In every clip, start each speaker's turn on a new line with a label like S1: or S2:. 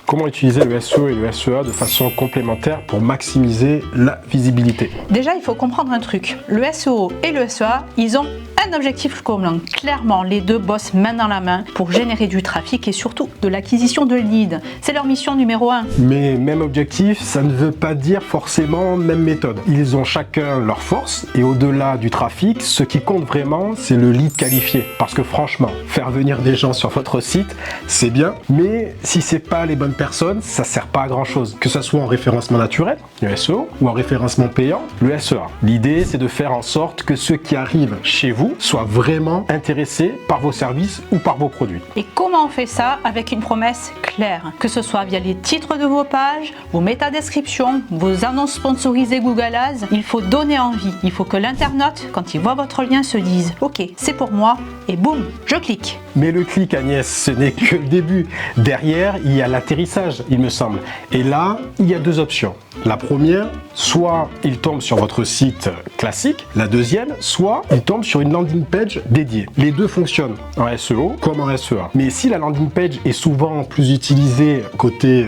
S1: Comment utiliser le SEO et le SEA de façon complémentaire pour maximiser la visibilité?
S2: Déjà, il faut comprendre un truc. Le SEO et le SEA, ils ont un objectif commun. Clairement, les deux bossent main dans la main pour générer du trafic et surtout de l'acquisition de leads. C'est leur mission numéro 1.
S1: Mais même objectif, ça ne veut pas dire forcément même méthode. Ils ont chacun leur force et au-delà du trafic, ce qui compte vraiment, c'est le lead qualifié. Parce que franchement, faire venir des gens sur votre site, c'est bien, mais si c'est pas les bonnes personnes, ça sert pas à grand chose. Que ce soit en référencement naturel, le SEO, ou en référencement payant, le SEA. L'idée, c'est de faire en sorte que ceux qui arrivent chez vous soient vraiment intéressés par vos services ou par vos produits.
S2: Et comment on fait ça? Avec une promesse claire, que ce soit via les titres de vos pages, vos métadescriptions, vos annonces sponsorisées Google Ads, il faut donner envie. Il faut que l'internaute, quand il voit votre lien, se dise « Ok, c'est pour moi » et boum, je clique.
S1: Mais le clic, Agnès, ce n'est que le début. Derrière, il y a l'atterrissage, il me semble. Et là, il y a deux options. La première, soit il tombe sur votre site classique. La deuxième, soit il tombe sur une landing page dédiée. Les deux fonctionnent en SEO comme en SEA. Mais si la landing page est souvent plus utilisée côté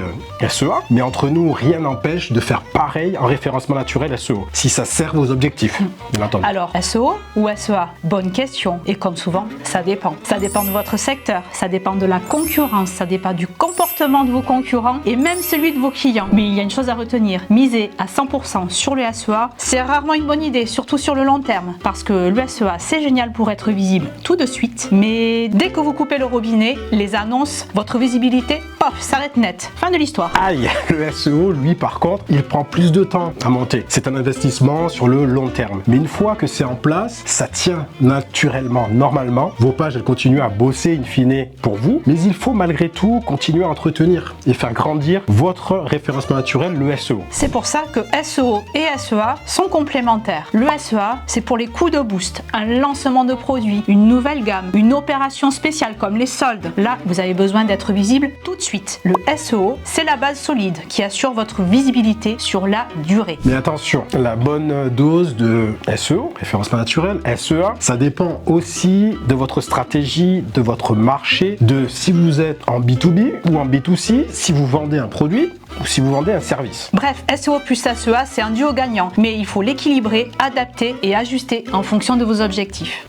S1: SEA, mais entre nous, rien n'empêche de faire pareil en référencement naturel SEO, si ça sert vos objectifs, bien entendu.
S2: Alors, SEO ou SEA? Bonne question. Et comme souvent, ça dépend. Ça dépend de votre secteur, ça dépend de la concurrence, ça dépend du comportement de vos concurrents et même celui de vos clients. Mais il y a une chose à retenir, miser à 100% sur le SEA, c'est rarement une bonne idée, surtout sur le long terme. Parce que le SEA, c'est génial pour être visible tout de suite, mais dès que vous coupez le robinet, les annonces, votre visibilité, paf, s'arrête net. Fin de l'histoire.
S1: Aïe, le SEO, lui, par contre, il prend plus de temps à monter. C'est un investissement sur le long terme. Mais une fois que c'est en place, ça tient naturellement, normalement. Vos pages, elles continuent à bosser in fine pour vous, mais il faut malgré tout continuer à entretenir et faire grandir votre référencement naturel, le SEO.
S2: C'est pour ça que SEO et SEA sont complémentaires. Le SEA, c'est pour les coups de boost, un lancement de produits, une nouvelle gamme, une opération spéciale comme les soldes. Là, vous avez besoin d'être visible tout de suite. Le SEO, c'est la base solide qui assure votre visibilité sur la durée.
S1: Mais attention, la bonne dose de SEO, référencement naturel, SEA, ça dépend aussi de votre stratégie, de votre marché, de si vous êtes en B2B ou en B2C, si vous vendez un produit ou si vous vendez un service.
S2: Bref, SEO plus SEA, c'est un duo gagnant, mais il faut l'équilibrer, adapter et ajuster en fonction de vos objectifs.